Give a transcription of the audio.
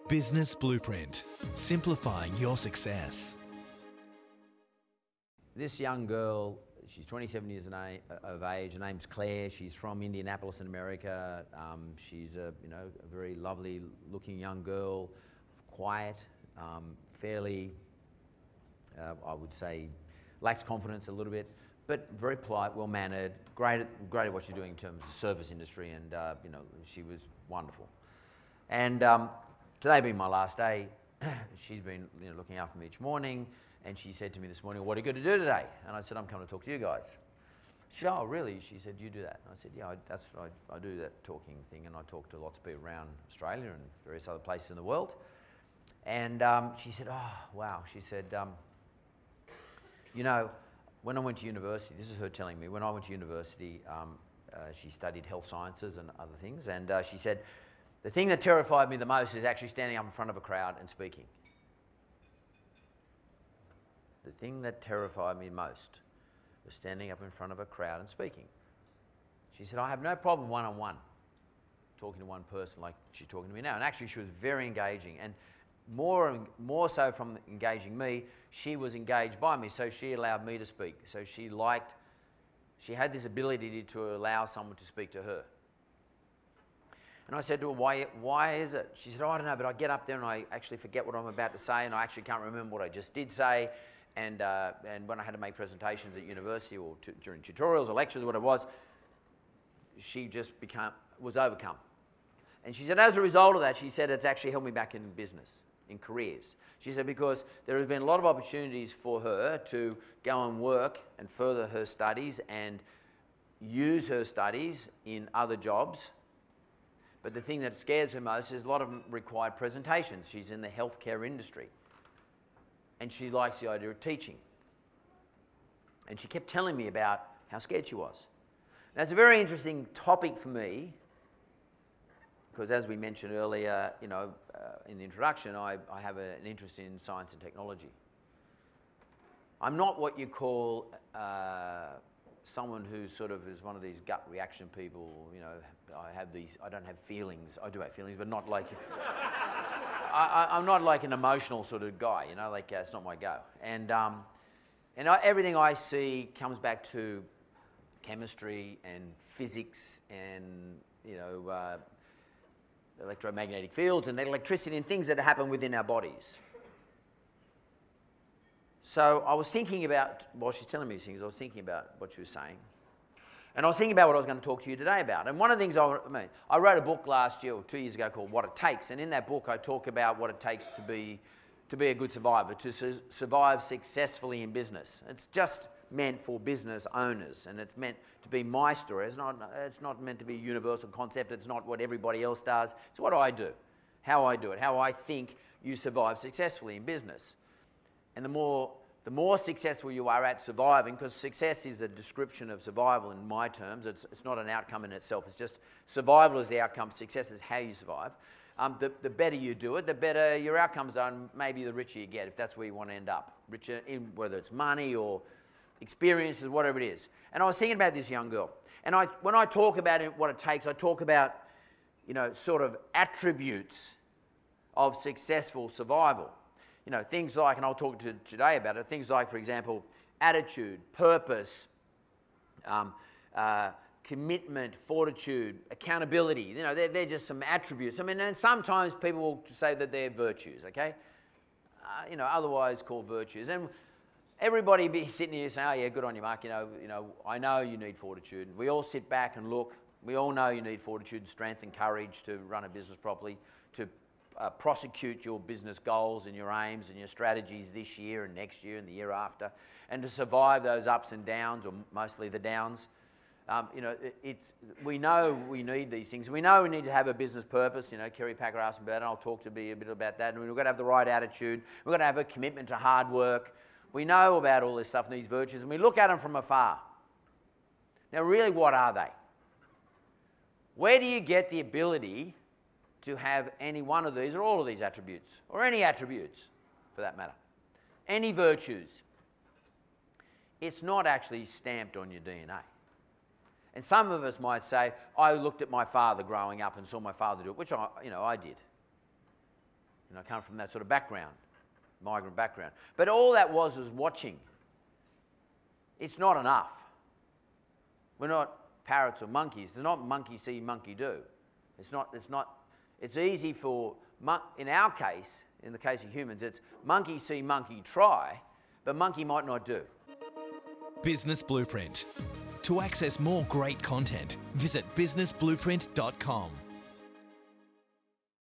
Business Blueprint, simplifying your success. This young girl, she's 27 years of age. Her name's Claire. She's from Indianapolis in America. She's a very lovely-looking young girl, quiet, fairly, I would say, lacks confidence a little bit, but very polite, well-mannered, great at what she's doing in terms of the service industry, and she was wonderful. And today being my last day, she's been looking after me each morning, and she said to me this morning, "What are you going to do today?" And I said, "I'm coming to talk to you guys." She said, "Oh, really?" She said, "You do that?" And I said, "Yeah, I do that talking thing, and I talk to lots of people around Australia and various other places in the world." And she said, "Oh, wow." She said, when I went to university, this is her telling me, when I went to university, she studied health sciences and other things, and she said, "The thing that terrified me the most is actually standing up in front of a crowd and speaking." The thing that terrified me most was standing up in front of a crowd and speaking. She said, "I have no problem one-on-one, talking to one person like she's talking to me now." And actually she was very engaging, and more so from engaging me, she was engaged by me, so she allowed me to speak. So she had this ability to allow someone to speak to her. And I said to her, why is it? She said, "Oh, I don't know, but I get up there and I actually forget what I'm about to say, and I actually can't remember what I just did say. And when I had to make presentations at university or during tutorials or lectures or what it was, she just was overcome." And she said, as a result of that, she said, it's actually held me back in business, in careers. She said, because there have been a lot of opportunities for her to go and work and further her studies and use her studies in other jobs. But the thing that scares her most is a lot of them require presentations. She's in the healthcare industry, and she likes the idea of teaching. And she kept telling me about how scared she was. Now, it's a very interesting topic for me, because as we mentioned earlier, in the introduction, I have an interest in science and technology. I'm not what you call someone who sort of is one of these gut reaction people. I don't have feelings. I do have feelings, but not like... I'm not like an emotional sort of guy, it's not my go. And everything I see comes back to chemistry and physics and, electromagnetic fields and electricity and things that happen within our bodies. So I was thinking about, while she's telling me these things, I was thinking about what she was saying. And I was thinking about what I was going to talk to you today about. And one of the things I wrote a book last year or 2 years ago called What It Takes. And in that book, I talk about what it takes to be a good survivor, to survive successfully in business. It's just meant for business owners, and it's meant to be my story. It's not meant to be a universal concept. It's not what everybody else does. It's what I do, how I do it, how I think you survive successfully in business. And the more successful you are at surviving, because success is a description of survival in my terms. It's not an outcome in itself. It's just survival is the outcome. Success is how you survive. The better you do it, the better your outcomes are, and maybe the richer you get, if that's where you want to end up. Richer in whether it's money or experiences, whatever it is. And I was thinking about this young girl. And when I talk about what it takes, I talk about, sort of attributes of successful survival. Things like, and I'll talk to today about it, things like, for example, attitude, purpose, commitment, fortitude, accountability. They're just some attributes. And sometimes people will say that they're virtues, okay? Otherwise called virtues. And everybody be sitting here saying, "Oh yeah, good on you, Mark. I know you need fortitude." We all sit back and look. We all know you need fortitude and strength and courage to run a business properly, to prosecute your business goals and your aims and your strategies this year and next year and the year after, and to survive those ups and downs, or mostly the downs. We know we need these things. We know we need to have a business purpose. Kerry Packer asked me about it, and I'll talk to you a bit about that. And we've got to have the right attitude. We've got to have a commitment to hard work. We know about all this stuff and these virtues, and we look at them from afar. Now, really, what are they? Where do you get the ability to have any one of these or all of these attributes, or any attributes for that matter? Any virtues. It's not actually stamped on your DNA. And some of us might say, I looked at my father growing up and saw my father do it, which I did. I come from that sort of background, migrant background. But all that was watching. It's not enough. We're not parrots or monkeys. It's not monkey see, monkey do. It's easy for, in our case, in the case of humans, it's monkey see, monkey try, but monkey might not do. Business Blueprint. To access more great content, visit businessblueprint.com.